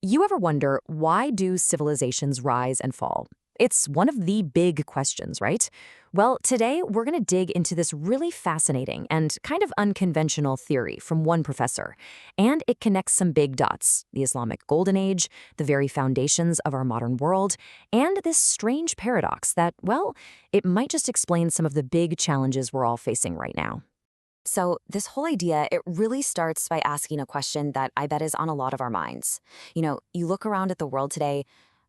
You ever wonder, why do civilizations rise and fall? It's one of the big questions, right? Well, today we're going to dig into this really fascinating and kind of unconventional theory from one professor. And it connects some big dots: the Islamic Golden Age, the very foundations of our modern world, and this strange paradox that, well, it might just explain some of the big challenges we're all facing right now. So, this whole idea, it really starts by asking a question that I bet is on a lot of our minds. You look around at the world today,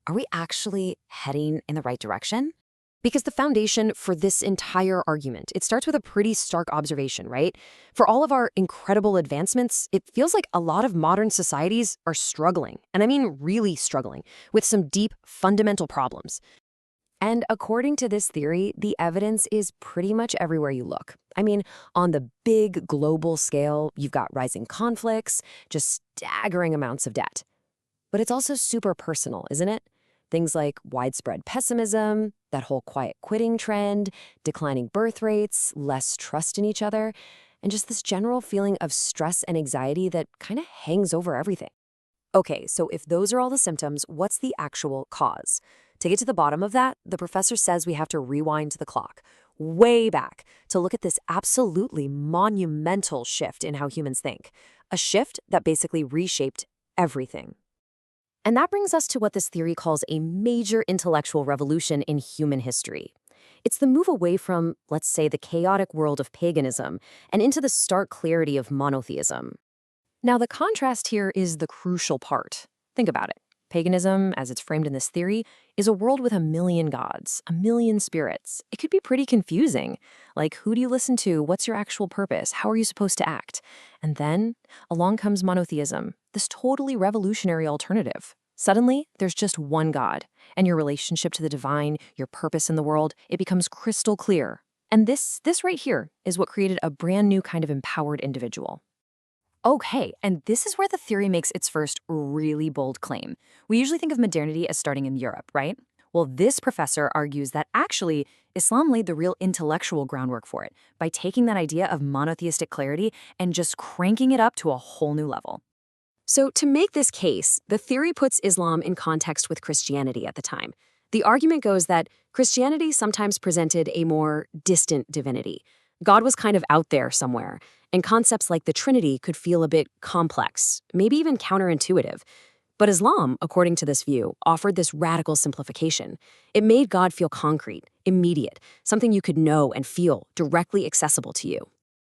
are we actually heading in the right direction? Because the foundation for this entire argument, it starts with a pretty stark observation, right? For all of our incredible advancements, it feels like a lot of modern societies are struggling, and I mean really struggling, with some deep fundamental problems. And according to this theory, the evidence is pretty much everywhere you look. I mean, on the big global scale, you've got rising conflicts, just staggering amounts of debt. But it's also super personal, isn't it? Things like widespread pessimism, that whole quiet quitting trend, declining birth rates, less trust in each other, and just this general feeling of stress and anxiety that kind of hangs over everything. Okay, so if those are all the symptoms, what's the actual cause? To get to the bottom of that, the professor says we have to rewind the clock, way back, to look at this absolutely monumental shift in how humans think. A shift that basically reshaped everything. And that brings us to what this theory calls a major intellectual revolution in human history. It's the move away from, let's say, the chaotic world of paganism and into the stark clarity of monotheism. Now, the contrast here is the crucial part. Think about it. Paganism, as it's framed in this theory, is a world with a million gods, a million spirits. It could be pretty confusing. Like, who do you listen to? What's your actual purpose? How are you supposed to act? And then along comes monotheism, this totally revolutionary alternative. Suddenly, there's just one God, and your relationship to the divine, your purpose in the world, it becomes crystal clear. And this right here is what created a brand new kind of empowered individual. Okay, and this is where the theory makes its first really bold claim. We usually think of modernity as starting in Europe, right? Well, this professor argues that actually Islam laid the real intellectual groundwork for it by taking that idea of monotheistic clarity and just cranking it up to a whole new level. So to make this case, the theory puts Islam in context with Christianity at the time. The argument goes that Christianity sometimes presented a more distant divinity. God was kind of out there somewhere, and concepts like the Trinity could feel a bit complex, maybe even counterintuitive. But Islam, according to this view, offered this radical simplification. It made God feel concrete, immediate, something you could know and feel, directly accessible to you.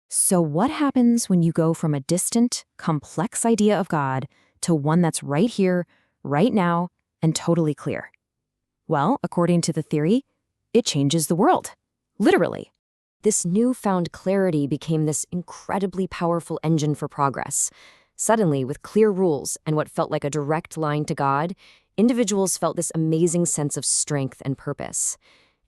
So what happens when you go from a distant, complex idea of God to one that's right here, right now, and totally clear? Well, according to the theory, it changes the world. Literally. This newfound clarity became this incredibly powerful engine for progress. Suddenly, with clear rules and what felt like a direct line to God, individuals felt this amazing sense of strength and purpose.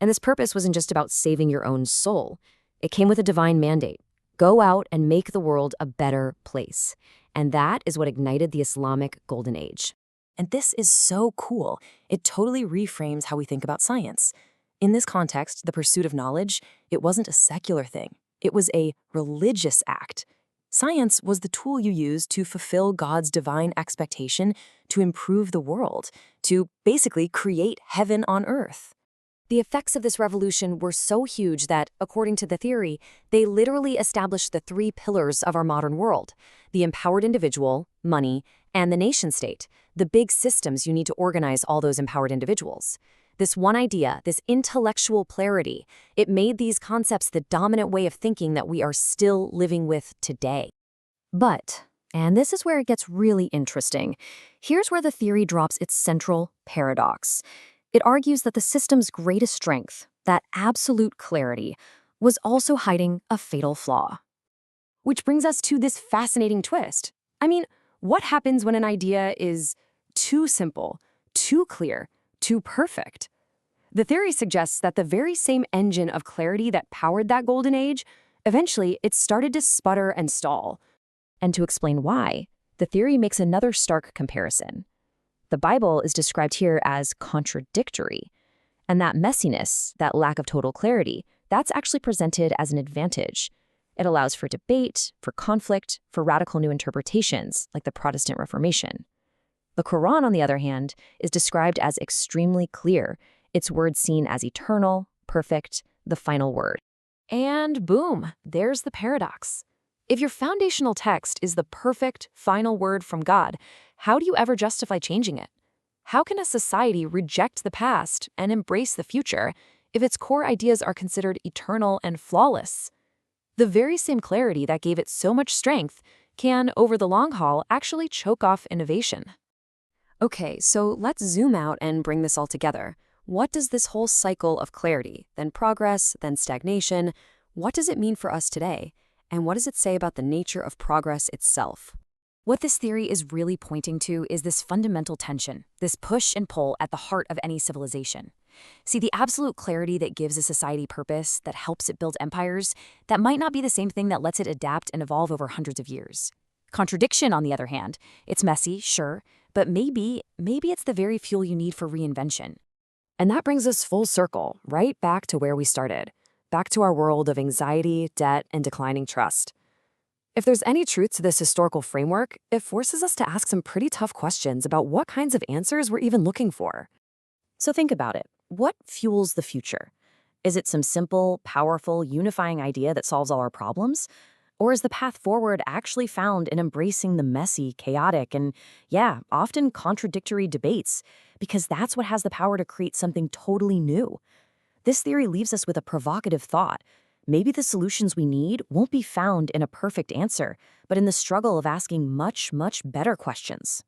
And this purpose wasn't just about saving your own soul. It came with a divine mandate. Go out and make the world a better place. And that is what ignited the Islamic Golden Age. And this is so cool. It totally reframes how we think about science. In this context, the pursuit of knowledge, it wasn't a secular thing. It was a religious act. Science was the tool you used to fulfill God's divine expectation to improve the world, to basically create heaven on earth. The effects of this revolution were so huge that, according to the theory, they literally established the three pillars of our modern world: the empowered individual, money, and the nation-state, the big systems you need to organize all those empowered individuals. This one idea, this intellectual clarity, it made these concepts the dominant way of thinking that we are still living with today. But, and this is where it gets really interesting, here's where the theory drops its central paradox. It argues that the system's greatest strength, that absolute clarity, was also hiding a fatal flaw. Which brings us to this fascinating twist. I mean, what happens when an idea is too simple, too clear, too perfect? The theory suggests that the very same engine of clarity that powered that golden age, eventually it started to sputter and stall. And to explain why, the theory makes another stark comparison. The Bible is described here as contradictory, and that messiness, that lack of total clarity, that's actually presented as an advantage. It allows for debate, for conflict, for radical new interpretations, like the Protestant Reformation. The Quran, on the other hand, is described as extremely clear, its words seen as eternal, perfect, the final word. And boom, there's the paradox. If your foundational text is the perfect final word from God, how do you ever justify changing it? How can a society reject the past and embrace the future if its core ideas are considered eternal and flawless? The very same clarity that gave it so much strength can, over the long haul, actually choke off innovation. Okay, so let's zoom out and bring this all together. What does this whole cycle of clarity, then progress, then stagnation, what does it mean for us today? And what does it say about the nature of progress itself? What this theory is really pointing to is this fundamental tension, this push and pull at the heart of any civilization. See, the absolute clarity that gives a society purpose, that helps it build empires, that might not be the same thing that lets it adapt and evolve over hundreds of years. Contradiction, on the other hand, it's messy, sure, but maybe it's the very fuel you need for reinvention. And that brings us full circle, right back to where we started, back to our world of anxiety, debt, and declining trust. If there's any truth to this historical framework, it forces us to ask some pretty tough questions about what kinds of answers we're even looking for. So think about it. What fuels the future? Is it some simple, powerful, unifying idea that solves all our problems? Or is the path forward actually found in embracing the messy, chaotic, and, yeah, often contradictory debates? Because that's what has the power to create something totally new. This theory leaves us with a provocative thought. Maybe the solutions we need won't be found in a perfect answer, but in the struggle of asking much, much better questions.